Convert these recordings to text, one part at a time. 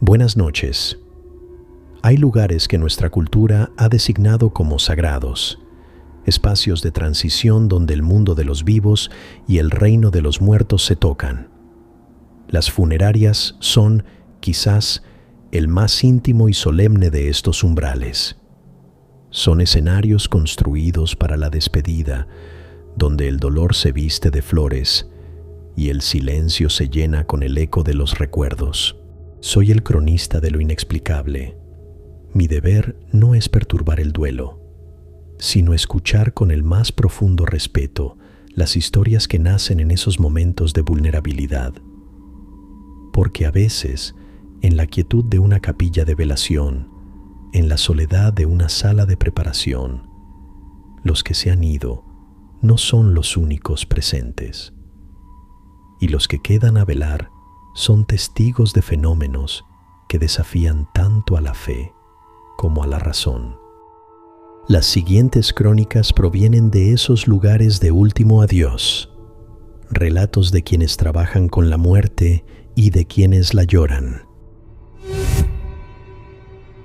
Buenas noches. Hay lugares que nuestra cultura ha designado como sagrados, espacios de transición donde el mundo de los vivos y el reino de los muertos se tocan. Las funerarias son, quizás, el más íntimo y solemne de estos umbrales. Son escenarios construidos para la despedida, donde el dolor se viste de flores y el silencio se llena con el eco de los recuerdos. Soy el cronista de lo inexplicable. Mi deber no es perturbar el duelo, sino escuchar con el más profundo respeto las historias que nacen en esos momentos de vulnerabilidad. Porque a veces, en la quietud de una capilla de velación, en la soledad de una sala de preparación, los que se han ido no son los únicos presentes. Y los que quedan a velar son testigos de fenómenos que desafían tanto a la fe como a la razón. Las siguientes crónicas provienen de esos lugares de último adiós, relatos de quienes trabajan con la muerte y de quienes la lloran.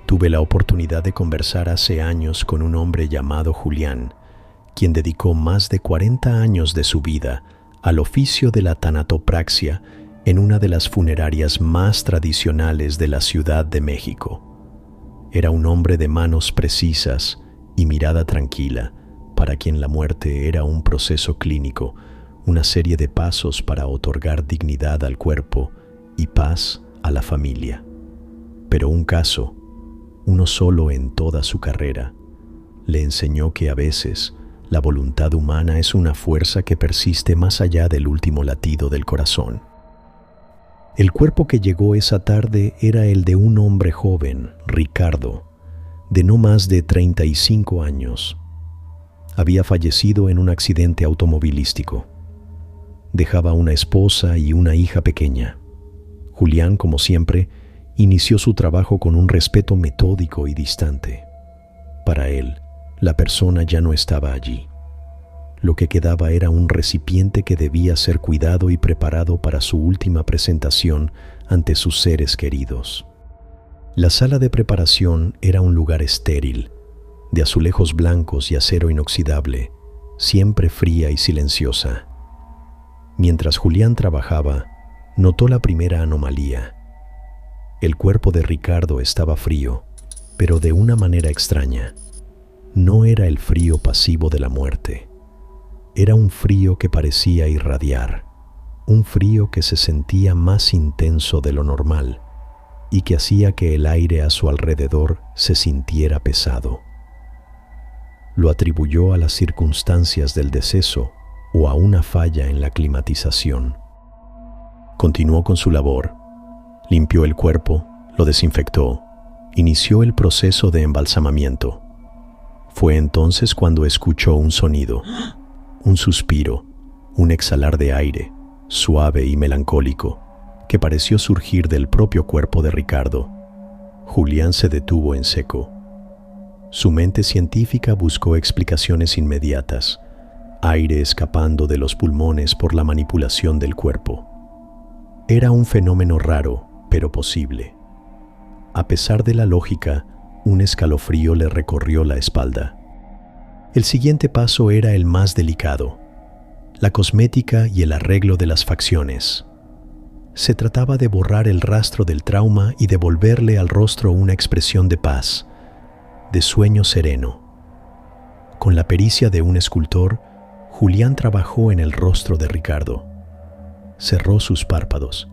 Tuve la oportunidad de conversar hace años con un hombre llamado Julián, quien dedicó más de 40 años de su vida al oficio de la tanatopraxia en una de las funerarias más tradicionales de la Ciudad de México. Era un hombre de manos precisas y mirada tranquila, para quien la muerte era un proceso clínico, una serie de pasos para otorgar dignidad al cuerpo y paz a la familia. Pero un caso, uno solo en toda su carrera, le enseñó que a veces la voluntad humana es una fuerza que persiste más allá del último latido del corazón. El cuerpo que llegó esa tarde era el de un hombre joven, Ricardo, de no más de 35 años. Había fallecido en un accidente automovilístico. Dejaba una esposa y una hija pequeña. Julián, como siempre, inició su trabajo con un respeto metódico y distante. Para él, la persona ya no estaba allí. Lo que quedaba era un recipiente que debía ser cuidado y preparado para su última presentación ante sus seres queridos. La sala de preparación era un lugar estéril, de azulejos blancos y acero inoxidable, siempre fría y silenciosa. Mientras Julián trabajaba, notó la primera anomalía. El cuerpo de Ricardo estaba frío, pero de una manera extraña. No era el frío pasivo de la muerte. Era un frío que parecía irradiar, un frío que se sentía más intenso de lo normal y que hacía que el aire a su alrededor se sintiera pesado. Lo atribuyó a las circunstancias del deceso o a una falla en la climatización. Continuó con su labor, limpió el cuerpo, lo desinfectó, inició el proceso de embalsamamiento. Fue entonces cuando escuchó un sonido, un suspiro, un exhalar de aire, suave y melancólico, que pareció surgir del propio cuerpo de Ricardo. Julián se detuvo en seco. Su mente científica buscó explicaciones inmediatas, aire escapando de los pulmones por la manipulación del cuerpo. Era un fenómeno raro, pero posible. A pesar de la lógica, un escalofrío le recorrió la espalda. El siguiente paso era el más delicado, la cosmética y el arreglo de las facciones. Se trataba de borrar el rastro del trauma y devolverle al rostro una expresión de paz, de sueño sereno. Con la pericia de un escultor, Julián trabajó en el rostro de Ricardo. Cerró sus párpados,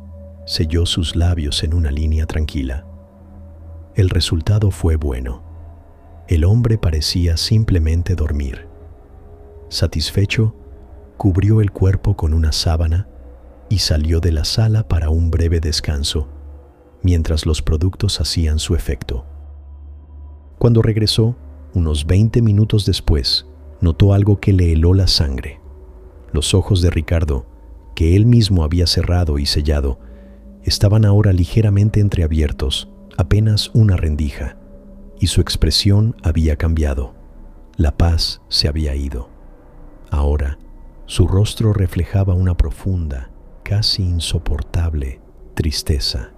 selló sus labios en una línea tranquila. El resultado fue bueno. El hombre parecía simplemente dormir. Satisfecho, cubrió el cuerpo con una sábana y salió de la sala para un breve descanso, mientras los productos hacían su efecto. Cuando regresó, unos 20 minutos después, notó algo que le heló la sangre. Los ojos de Ricardo, que él mismo había cerrado y sellado, estaban ahora ligeramente entreabiertos, apenas una rendija, y su expresión había cambiado. La paz se había ido. Ahora, su rostro reflejaba una profunda, casi insoportable tristeza.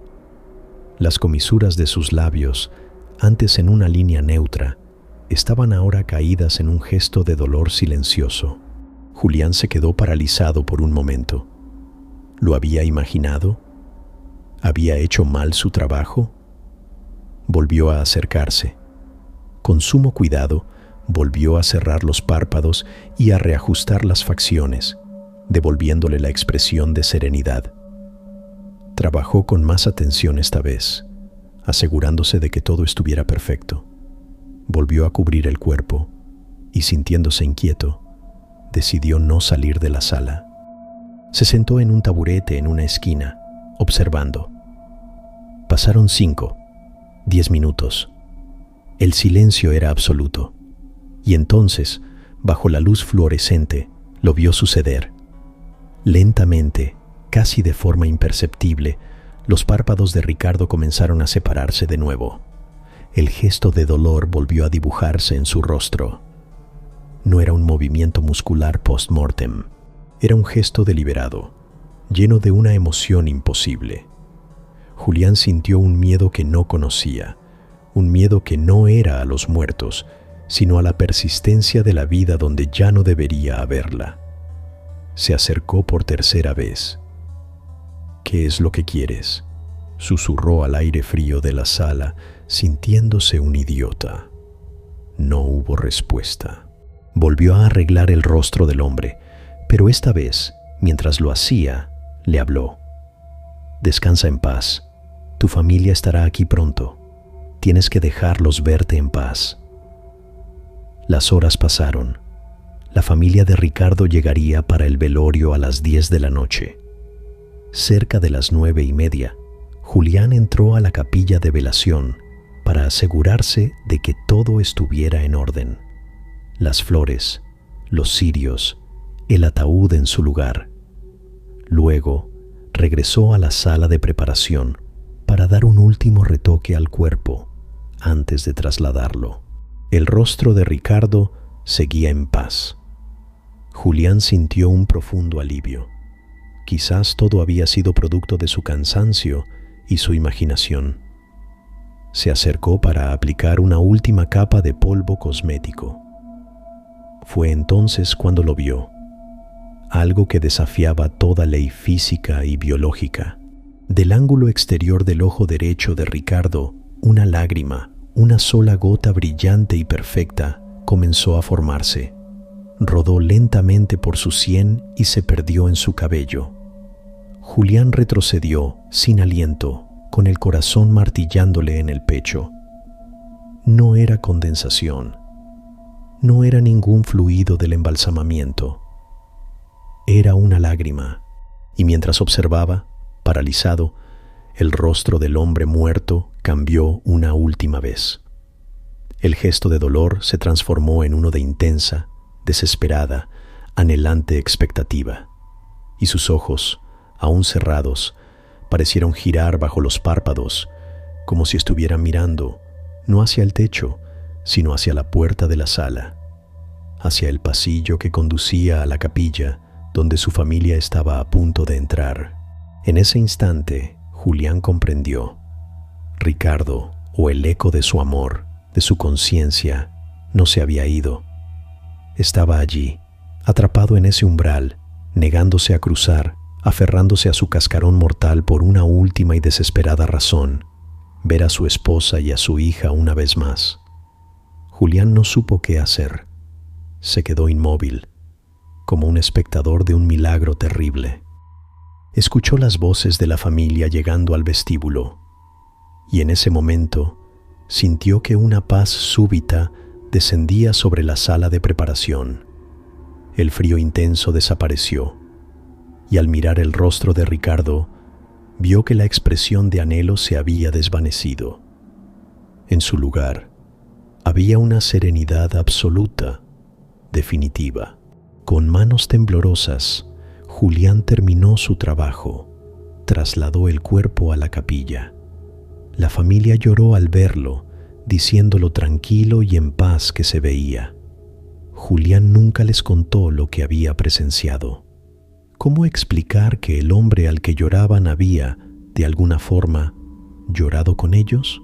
Las comisuras de sus labios, antes en una línea neutra, estaban ahora caídas en un gesto de dolor silencioso. Julián se quedó paralizado por un momento. ¿Lo había imaginado? ¿Había hecho mal su trabajo? Volvió a acercarse. Con sumo cuidado, volvió a cerrar los párpados y a reajustar las facciones, devolviéndole la expresión de serenidad. Trabajó con más atención esta vez, asegurándose de que todo estuviera perfecto. Volvió a cubrir el cuerpo y, sintiéndose inquieto, decidió no salir de la sala. Se sentó en un taburete en una esquina, observando. Pasaron 5, 10 minutos. El silencio era absoluto. Y entonces, bajo la luz fluorescente, lo vio suceder. Lentamente, casi de forma imperceptible, los párpados de Ricardo comenzaron a separarse de nuevo. El gesto de dolor volvió a dibujarse en su rostro. No era un movimiento muscular post-mortem. Era un gesto deliberado, lleno de una emoción imposible. Julián sintió un miedo que no conocía, un miedo que no era a los muertos, sino a la persistencia de la vida donde ya no debería haberla. Se acercó por tercera vez. «¿Qué es lo que quieres?», susurró al aire frío de la sala, sintiéndose un idiota. No hubo respuesta. Volvió a arreglar el rostro del hombre, pero esta vez, mientras lo hacía, le habló. «Descansa en paz. Tu familia estará aquí pronto. Tienes que dejarlos verte en paz». Las horas pasaron. La familia de Ricardo llegaría para el velorio a las 10 de la noche. Cerca de las 9:30, Julián entró a la capilla de velación para asegurarse de que todo estuviera en orden. Las flores, los cirios, el ataúd en su lugar. Luego, regresó a la sala de preparación para dar un último retoque al cuerpo antes de trasladarlo. El rostro de Ricardo seguía en paz. Julián sintió un profundo alivio. Quizás todo había sido producto de su cansancio y su imaginación. Se acercó para aplicar una última capa de polvo cosmético. Fue entonces cuando lo vio. Algo que desafiaba toda ley física y biológica. Del ángulo exterior del ojo derecho de Ricardo, una lágrima, una sola gota brillante y perfecta, comenzó a formarse. Rodó lentamente por su sien y se perdió en su cabello. Julián retrocedió, sin aliento, con el corazón martillándole en el pecho. No era condensación. No era ningún fluido del embalsamamiento. Era una lágrima, y mientras observaba, paralizado, el rostro del hombre muerto cambió una última vez. El gesto de dolor se transformó en uno de intensa, desesperada, anhelante expectativa, y sus ojos, aún cerrados, parecieron girar bajo los párpados, como si estuvieran mirando, no hacia el techo, sino hacia la puerta de la sala, hacia el pasillo que conducía a la capilla, donde su familia estaba a punto de entrar. En ese instante, Julián comprendió. Ricardo, o el eco de su amor, de su conciencia, no se había ido. Estaba allí, atrapado en ese umbral, negándose a cruzar, aferrándose a su cascarón mortal por una última y desesperada razón: ver a su esposa y a su hija una vez más. Julián no supo qué hacer. Se quedó inmóvil, como un espectador de un milagro terrible. Escuchó las voces de la familia llegando al vestíbulo, y en ese momento sintió que una paz súbita descendía sobre la sala de preparación. El frío intenso desapareció, y al mirar el rostro de Ricardo, vio que la expresión de anhelo se había desvanecido. En su lugar, había una serenidad absoluta, definitiva. Con manos temblorosas, Julián terminó su trabajo, trasladó el cuerpo a la capilla. La familia lloró al verlo, diciendo lo tranquilo y en paz que se veía. Julián nunca les contó lo que había presenciado. ¿Cómo explicar que el hombre al que lloraban había, de alguna forma, llorado con ellos?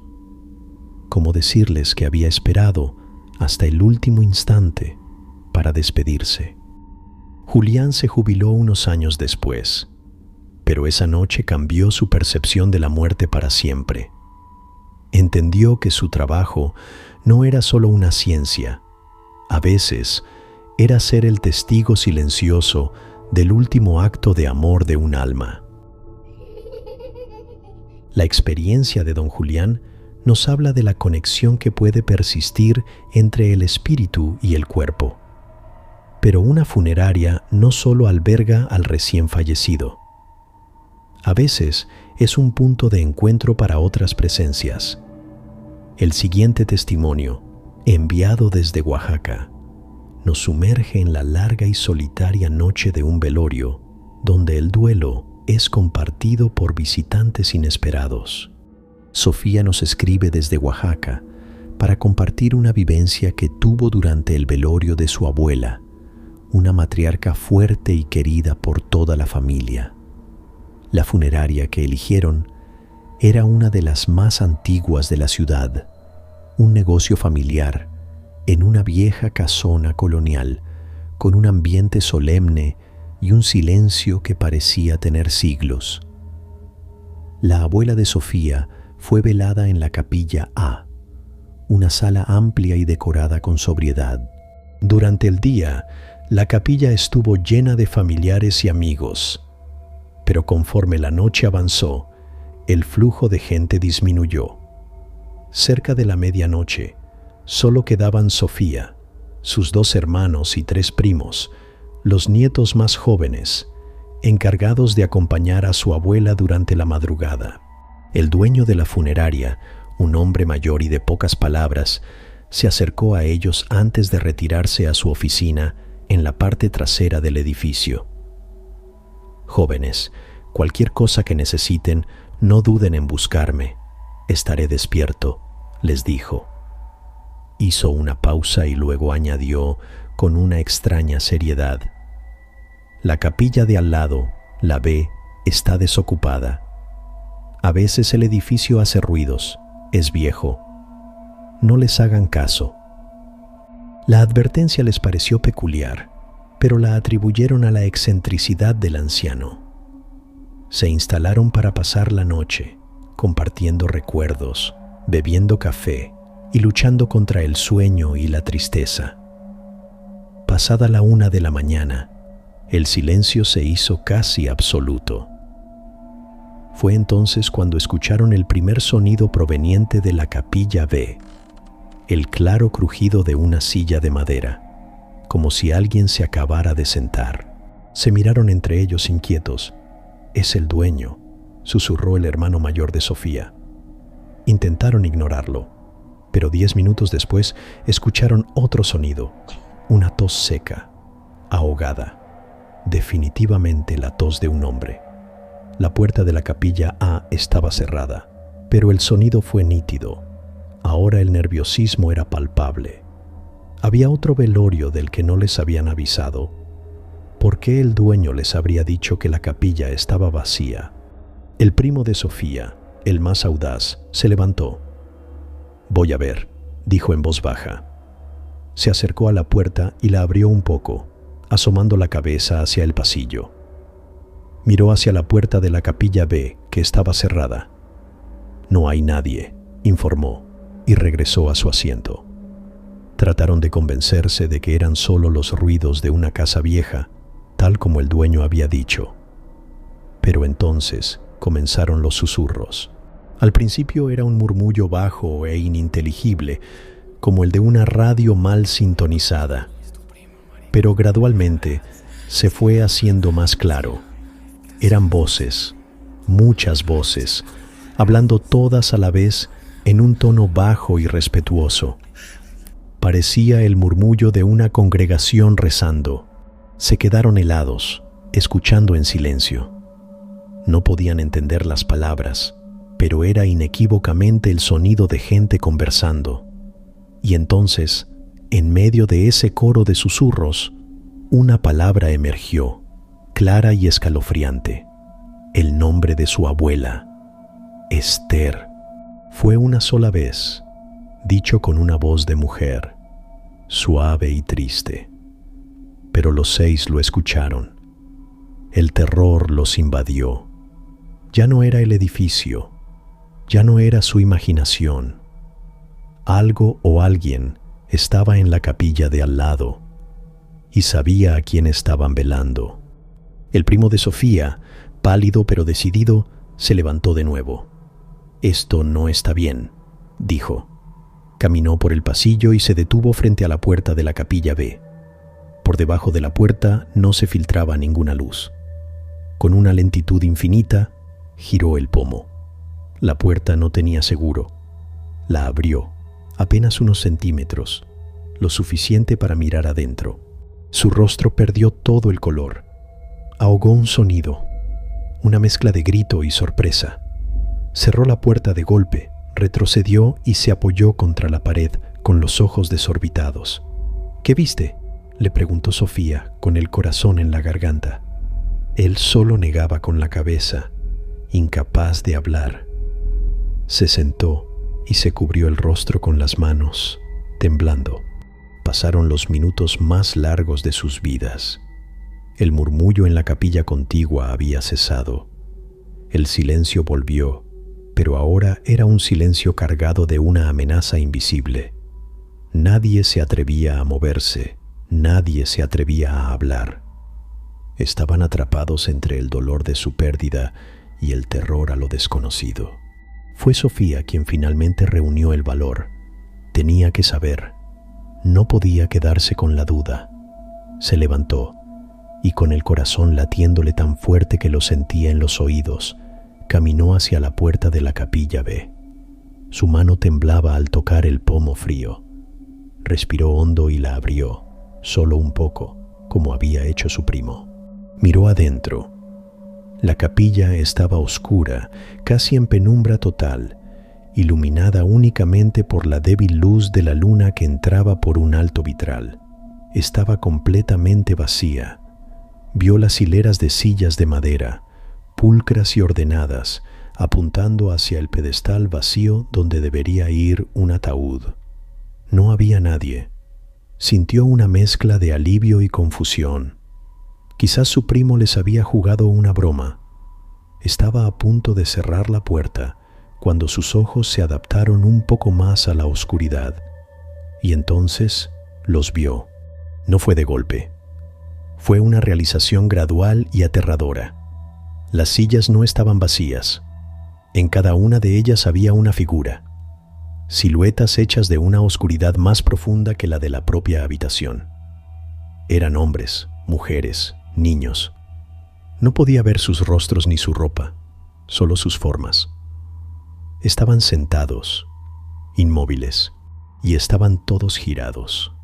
¿Cómo decirles que había esperado hasta el último instante para despedirse? Julián se jubiló unos años después, pero esa noche cambió su percepción de la muerte para siempre. Entendió que su trabajo no era solo una ciencia, a veces era ser el testigo silencioso del último acto de amor de un alma. La experiencia de don Julián nos habla de la conexión que puede persistir entre el espíritu y el cuerpo. Pero una funeraria no solo alberga al recién fallecido. A veces es un punto de encuentro para otras presencias. El siguiente testimonio, enviado desde Oaxaca, nos sumerge en la larga y solitaria noche de un velorio, donde el duelo es compartido por visitantes inesperados. Sofía nos escribe desde Oaxaca para compartir una vivencia que tuvo durante el velorio de su abuela, una matriarca fuerte y querida por toda la familia. La funeraria que eligieron era una de las más antiguas de la ciudad, un negocio familiar en una vieja casona colonial con un ambiente solemne y un silencio que parecía tener siglos. La abuela de Sofía fue velada en la capilla A, una sala amplia y decorada con sobriedad. Durante el día, la capilla estuvo llena de familiares y amigos, pero conforme la noche avanzó, el flujo de gente disminuyó. Cerca de la medianoche, solo quedaban Sofía, sus 2 hermanos y 3 primos, los nietos más jóvenes, encargados de acompañar a su abuela durante la madrugada. El dueño de la funeraria, un hombre mayor y de pocas palabras, se acercó a ellos antes de retirarse a su oficina en la parte trasera del edificio. Jóvenes, cualquier cosa que necesiten, no duden en buscarme. Estaré despierto, les dijo. Hizo una pausa y luego añadió con una extraña seriedad: la capilla de al lado, la B, está desocupada. A veces el edificio hace ruidos, es viejo. No les hagan caso. La advertencia les pareció peculiar, pero la atribuyeron a la excentricidad del anciano. Se instalaron para pasar la noche, compartiendo recuerdos, bebiendo café y luchando contra el sueño y la tristeza. Pasada la 1 de la mañana, el silencio se hizo casi absoluto. Fue entonces cuando escucharon el primer sonido proveniente de la capilla B, el claro crujido de una silla de madera, como si alguien se acabara de sentar. Se miraron entre ellos inquietos. «Es el dueño», susurró el hermano mayor de Sofía. Intentaron ignorarlo, pero 10 minutos después escucharon otro sonido, una tos seca, ahogada, definitivamente la tos de un hombre. La puerta de la capilla A estaba cerrada, pero el sonido fue nítido. Ahora el nerviosismo era palpable. Había otro velorio del que no les habían avisado. ¿Por qué el dueño les habría dicho que la capilla estaba vacía? El primo de Sofía, el más audaz, se levantó. «Voy a ver», dijo en voz baja. Se acercó a la puerta y la abrió un poco, asomando la cabeza hacia el pasillo. Miró hacia la puerta de la capilla B, que estaba cerrada. «No hay nadie», informó, y regresó a su asiento. Trataron de convencerse de que eran solo los ruidos de una casa vieja, tal como el dueño había dicho. Pero entonces comenzaron los susurros. Al principio era un murmullo bajo e ininteligible, como el de una radio mal sintonizada. Pero gradualmente se fue haciendo más claro. Eran voces, muchas voces, hablando todas a la vez en un tono bajo y respetuoso. Parecía el murmullo de una congregación rezando. Se quedaron helados, escuchando en silencio. No podían entender las palabras, pero era inequívocamente el sonido de gente conversando. Y entonces, en medio de ese coro de susurros, una palabra emergió, clara y escalofriante: el nombre de su abuela, Esther. Fue una sola vez, dicho con una voz de mujer, suave y triste. Pero los 6 lo escucharon. El terror los invadió. Ya no era el edificio, ya no era su imaginación. Algo o alguien estaba en la capilla de al lado y sabía a quién estaban velando. El primo de Sofía, pálido pero decidido, se levantó de nuevo. «Esto no está bien», dijo. Caminó por el pasillo y se detuvo frente a la puerta de la capilla B. Por debajo de la puerta no se filtraba ninguna luz. Con una lentitud infinita, giró el pomo. La puerta no tenía seguro. La abrió, apenas unos centímetros, lo suficiente para mirar adentro. Su rostro perdió todo el color. Ahogó un sonido, una mezcla de grito y sorpresa. Cerró la puerta de golpe, retrocedió y se apoyó contra la pared con los ojos desorbitados. «¿Qué viste?», le preguntó Sofía con el corazón en la garganta. Él solo negaba con la cabeza, incapaz de hablar. Se sentó y se cubrió el rostro con las manos, temblando. Pasaron los minutos más largos de sus vidas. El murmullo en la capilla contigua había cesado. El silencio volvió, pero ahora era un silencio cargado de una amenaza invisible. Nadie se atrevía a moverse, nadie se atrevía a hablar. Estaban atrapados entre el dolor de su pérdida y el terror a lo desconocido. Fue Sofía quien finalmente reunió el valor. Tenía que saber. No podía quedarse con la duda. Se levantó y, con el corazón latiéndole tan fuerte que lo sentía en los oídos, caminó hacia la puerta de la capilla B. Su mano temblaba al tocar el pomo frío. Respiró hondo y la abrió, solo un poco, como había hecho su primo. Miró adentro. La capilla estaba oscura, casi en penumbra total, iluminada únicamente por la débil luz de la luna que entraba por un alto vitral. Estaba completamente vacía. Vio las hileras de sillas de madera, pulcras y ordenadas, apuntando hacia el pedestal vacío donde debería ir un ataúd. No había nadie. Sintió una mezcla de alivio y confusión. Quizás su primo les había jugado una broma. Estaba a punto de cerrar la puerta cuando sus ojos se adaptaron un poco más a la oscuridad. Y entonces los vio. No fue de golpe. Fue una realización gradual y aterradora. Las sillas no estaban vacías. En cada una de ellas había una figura. Siluetas hechas de una oscuridad más profunda que la de la propia habitación. Eran hombres, mujeres, niños. No podía ver sus rostros ni su ropa, solo sus formas. Estaban sentados, inmóviles, y estaban todos girados,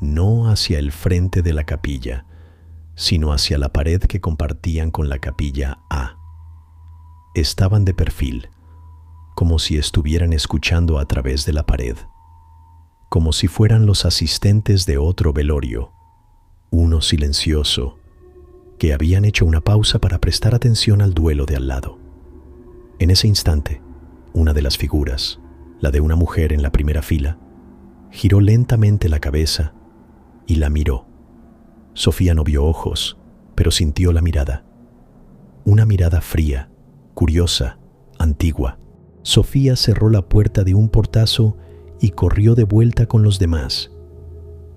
no hacia el frente de la capilla, sino hacia la pared que compartían con la capilla A. Estaban de perfil, como si estuvieran escuchando a través de la pared, como si fueran los asistentes de otro velorio, uno silencioso, que habían hecho una pausa para prestar atención al duelo de al lado. En ese instante, una de las figuras, la de una mujer en la primera fila, giró lentamente la cabeza y la miró. Sofía no vio ojos, pero sintió la mirada. Una mirada fría, curiosa, antigua. Sofía cerró la puerta de un portazo y corrió de vuelta con los demás.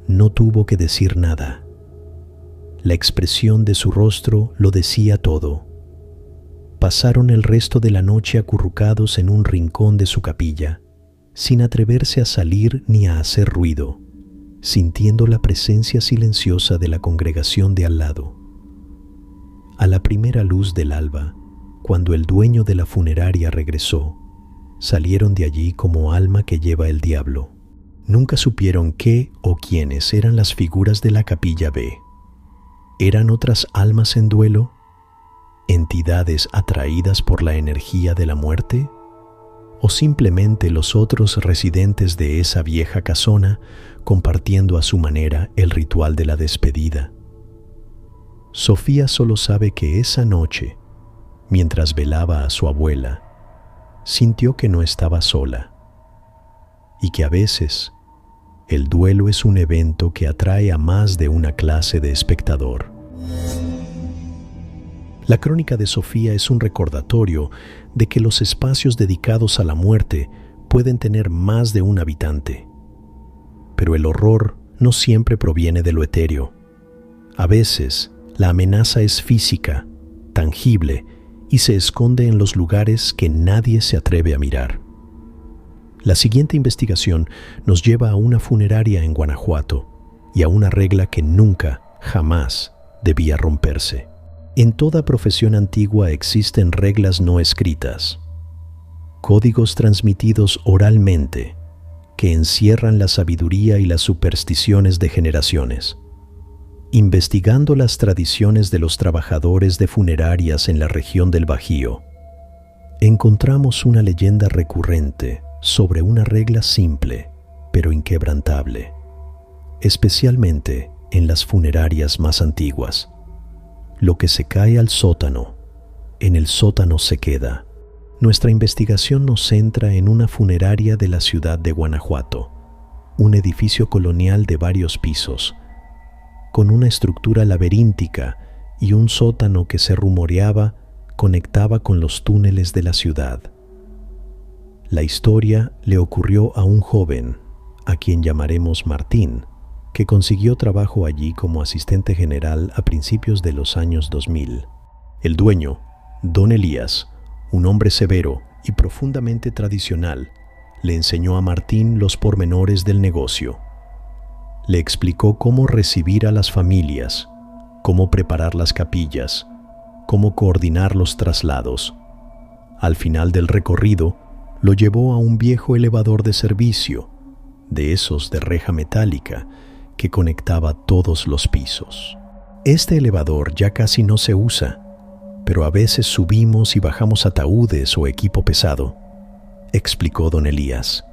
No tuvo que decir nada. La expresión de su rostro lo decía todo. Pasaron el resto de la noche acurrucados en un rincón de su capilla, sin atreverse a salir ni a hacer ruido, sintiendo la presencia silenciosa de la congregación de al lado. A la primera luz del alba, cuando el dueño de la funeraria regresó, salieron de allí como alma que lleva el diablo. Nunca supieron qué o quiénes eran las figuras de la capilla B. ¿Eran otras almas en duelo? ¿Entidades atraídas por la energía de la muerte? ¿O simplemente los otros residentes de esa vieja casona compartiendo a su manera el ritual de la despedida? Sofía solo sabe que esa noche, mientras velaba a su abuela, sintió que no estaba sola y que a veces el duelo es un evento que atrae a más de una clase de espectador. La crónica de Sofía es un recordatorio de que los espacios dedicados a la muerte pueden tener más de un habitante. Pero el horror no siempre proviene de lo etéreo. A veces, la amenaza es física, tangible, y se esconde en los lugares que nadie se atreve a mirar. La siguiente investigación nos lleva a una funeraria en Guanajuato y a una regla que nunca, jamás, debía romperse. En toda profesión antigua existen reglas no escritas, códigos transmitidos oralmente que encierran la sabiduría y las supersticiones de generaciones. Investigando las tradiciones de los trabajadores de funerarias en la región del Bajío, encontramos una leyenda recurrente sobre una regla simple pero inquebrantable, especialmente en las funerarias más antiguas. Lo que se cae al sótano, en el sótano se queda. Nuestra investigación nos centra en una funeraria de la ciudad de Guanajuato, un edificio colonial de varios pisos, con una estructura laberíntica y un sótano que se rumoreaba conectaba con los túneles de la ciudad. La historia le ocurrió a un joven, a quien llamaremos Martín, que consiguió trabajo allí como asistente general a principios de los años 2000. El dueño, don Elías, un hombre severo y profundamente tradicional, le enseñó a Martín los pormenores del negocio. Le explicó cómo recibir a las familias, cómo preparar las capillas, cómo coordinar los traslados. Al final del recorrido, lo llevó a un viejo elevador de servicio, de esos de reja metálica, que conectaba todos los pisos. Este elevador ya casi no se usa, pero a veces subimos y bajamos ataúdes o equipo pesado, explicó don Elías.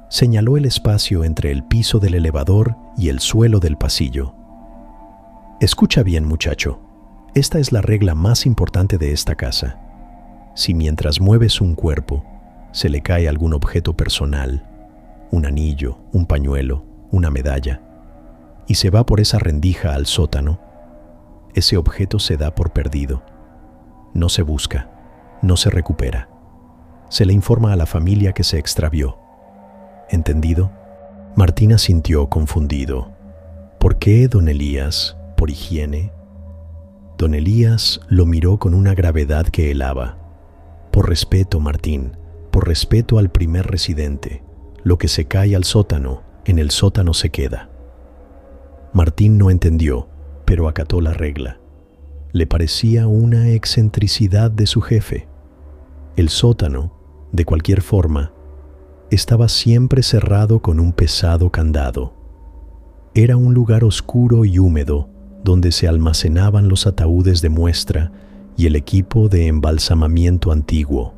Señaló el espacio entre el piso del elevador y el suelo del pasillo. Escucha bien, muchacho. Esta es la regla más importante de esta casa. Si mientras mueves un cuerpo, se le cae algún objeto personal, un anillo, un pañuelo, una medalla, y se va por esa rendija al sótano, ese objeto se da por perdido. No se busca, no se recupera. Se le informa a la familia que se extravió. ¿Entendido? Martín asintió confundido. ¿Por qué, don Elías? ¿Por higiene? Don Elías lo miró con una gravedad que helaba. Por respeto, Martín, por respeto al primer residente. Lo que se cae al sótano, en el sótano se queda. Martín no entendió, pero acató la regla. Le parecía una excentricidad de su jefe. El sótano, de cualquier forma, estaba siempre cerrado con un pesado candado. Era un lugar oscuro y húmedo donde se almacenaban los ataúdes de muestra y el equipo de embalsamamiento antiguo.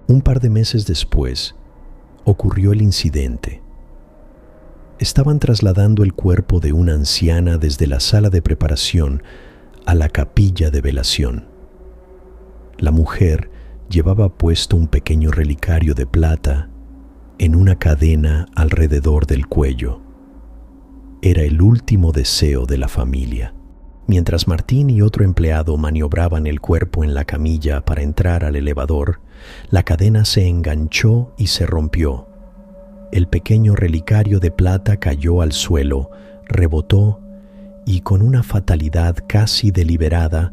Un par de meses después, ocurrió el incidente. Estaban trasladando el cuerpo de una anciana desde la sala de preparación a la capilla de velación. La mujer llevaba puesto un pequeño relicario de plata en una cadena alrededor del cuello. Era el último deseo de la familia. Mientras Martín y otro empleado maniobraban el cuerpo en la camilla para entrar al elevador, la cadena se enganchó y se rompió. El pequeño relicario de plata cayó al suelo, rebotó y con una fatalidad casi deliberada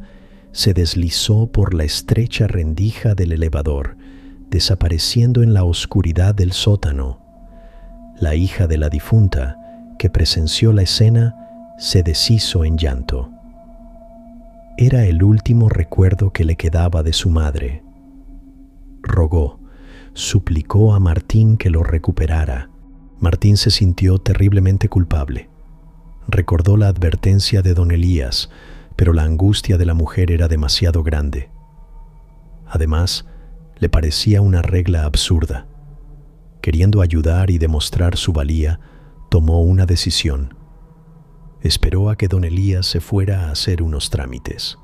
se deslizó por la estrecha rendija del elevador, desapareciendo en la oscuridad del sótano. La hija de la difunta, que presenció la escena, se deshizo en llanto. Era el último recuerdo que le quedaba de su madre. Rogó, suplicó a Martín que lo recuperara. Martín se sintió terriblemente culpable. Recordó la advertencia de don Elías, pero la angustia de la mujer era demasiado grande. Además, le parecía una regla absurda. Queriendo ayudar y demostrar su valía, tomó una decisión. Esperó a que don Elías se fuera a hacer unos trámites.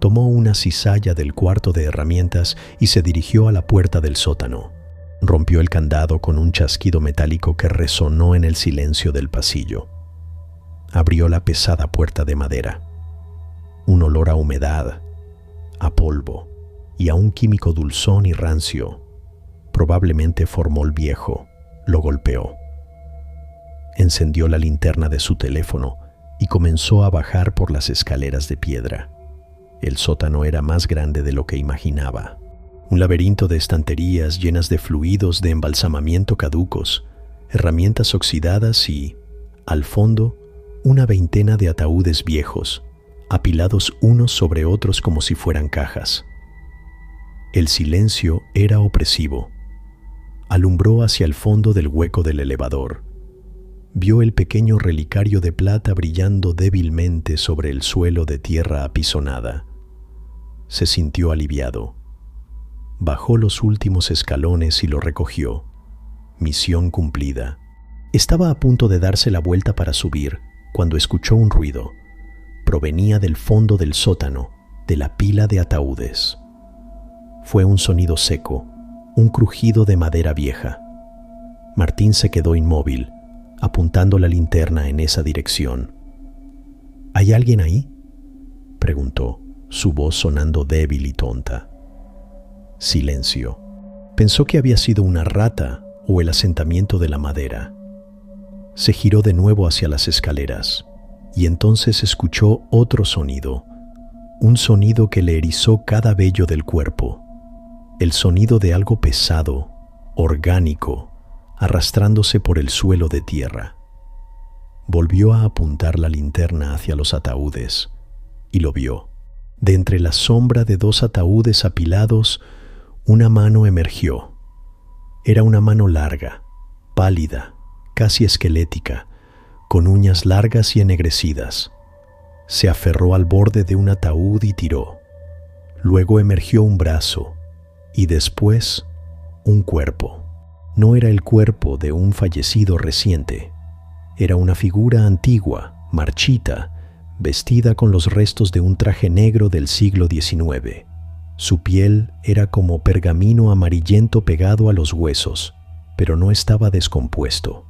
Tomó una cizalla del cuarto de herramientas y se dirigió a la puerta del sótano. Rompió el candado con un chasquido metálico que resonó en el silencio del pasillo. Abrió la pesada puerta de madera. Un olor a humedad, a polvo y a un químico dulzón y rancio, probablemente formol viejo, lo golpeó. Encendió la linterna de su teléfono y comenzó a bajar por las escaleras de piedra. El sótano era más grande de lo que imaginaba. Un laberinto de estanterías llenas de fluidos de embalsamamiento caducos, herramientas oxidadas y, al fondo, una veintena de ataúdes viejos, apilados unos sobre otros como si fueran cajas. El silencio era opresivo. Alumbró hacia el fondo del hueco del elevador. Vio el pequeño relicario de plata brillando débilmente sobre el suelo de tierra apisonada. Se sintió aliviado. Bajó los últimos escalones y lo recogió. Misión cumplida. Estaba a punto de darse la vuelta para subir, cuando escuchó un ruido. Provenía del fondo del sótano, de la pila de ataúdes. Fue un sonido seco, un crujido de madera vieja. Martín se quedó inmóvil, apuntando la linterna en esa dirección. ¿Hay alguien ahí?, preguntó, su voz sonando débil y tonta. Silencio. Pensó que había sido una rata o el asentamiento de la madera. Se giró de nuevo hacia las escaleras y entonces escuchó otro sonido, un sonido que le erizó cada vello del cuerpo, el sonido de algo pesado, orgánico, arrastrándose por el suelo de tierra. Volvió a apuntar la linterna hacia los ataúdes y lo vio. De entre la sombra de dos ataúdes apilados, una mano emergió. Era una mano larga, pálida, casi esquelética, con uñas largas y ennegrecidas. Se aferró al borde de un ataúd y tiró. Luego emergió un brazo y después un cuerpo. No era el cuerpo de un fallecido reciente. Era una figura antigua, marchita, vestida con los restos de un traje negro del siglo XIX. Su piel era como pergamino amarillento pegado a los huesos, pero no estaba descompuesto.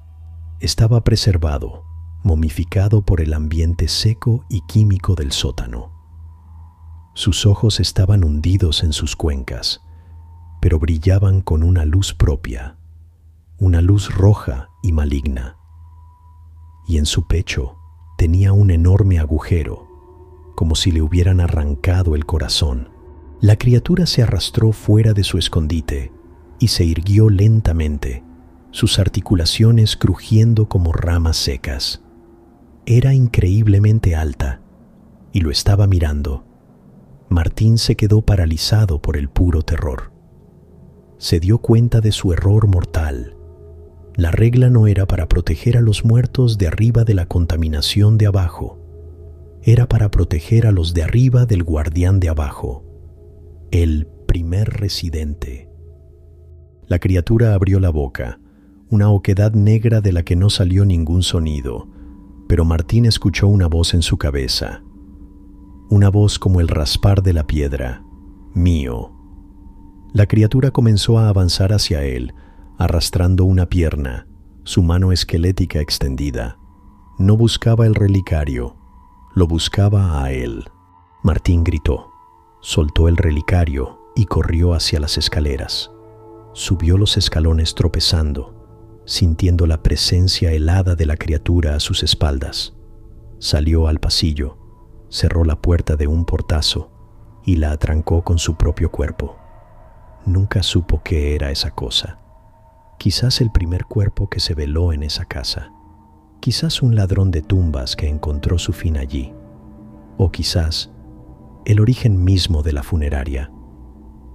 Estaba preservado, momificado por el ambiente seco y químico del sótano. Sus ojos estaban hundidos en sus cuencas, pero brillaban con una luz propia, una luz roja y maligna. Y en su pecho tenía un enorme agujero, como si le hubieran arrancado el corazón. La criatura se arrastró fuera de su escondite y se irguió lentamente, sus articulaciones crujiendo como ramas secas. Era increíblemente alta y lo estaba mirando. Martín se quedó paralizado por el puro terror. Se dio cuenta de su error mortal. La regla no era para proteger a los muertos de arriba de la contaminación de abajo. Era para proteger a los de arriba del guardián de abajo, el primer residente. La criatura abrió la boca, una oquedad negra de la que no salió ningún sonido, pero Martín escuchó una voz en su cabeza. Una voz como el raspar de la piedra. Mío. La criatura comenzó a avanzar hacia él, arrastrando una pierna, su mano esquelética extendida. No buscaba el relicario, lo buscaba a él. Martín gritó, soltó el relicario y corrió hacia las escaleras. Subió los escalones tropezando, sintiendo la presencia helada de la criatura a sus espaldas. Salió al pasillo, cerró la puerta de un portazo y la atrancó con su propio cuerpo. Nunca supo qué era esa cosa. Quizás el primer cuerpo que se veló en esa casa. Quizás un ladrón de tumbas que encontró su fin allí. O quizás el origen mismo de la funeraria.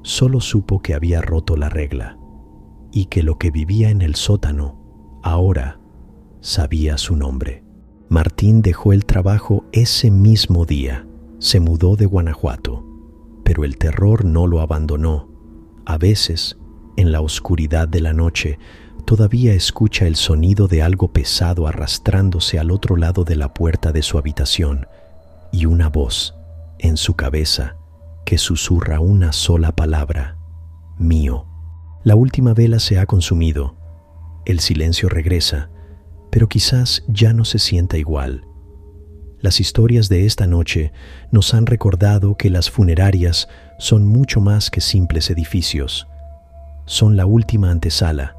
Solo supo que había roto la regla y que lo que vivía en el sótano ahora sabía su nombre. Martín dejó el trabajo ese mismo día. Se mudó de Guanajuato, pero el terror no lo abandonó. A veces, en la oscuridad de la noche, todavía escucha el sonido de algo pesado arrastrándose al otro lado de la puerta de su habitación y una voz en su cabeza que susurra una sola palabra: mío. La última vela se ha consumido. El silencio regresa, pero quizás ya no se sienta igual. Las historias de esta noche nos han recordado que las funerarias son mucho más que simples edificios. Son la última antesala,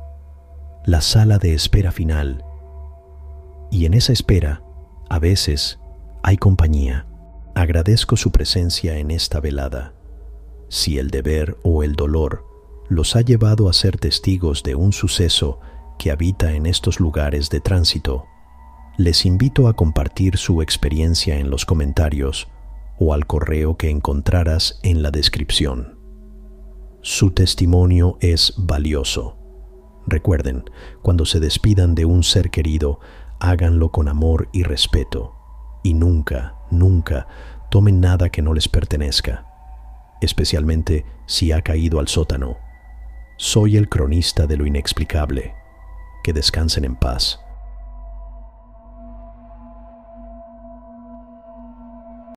la sala de espera final. Y en esa espera, a veces, hay compañía. Agradezco su presencia en esta velada. Si el deber o el dolor los ha llevado a ser testigos de un suceso que habita en estos lugares de tránsito, les invito a compartir su experiencia en los comentarios o al correo que encontrarás en la descripción. Su testimonio es valioso. Recuerden, cuando se despidan de un ser querido, háganlo con amor y respeto. Y nunca, nunca tomen nada que no les pertenezca, especialmente si ha caído al sótano. Soy el cronista de lo inexplicable. Que descansen en paz.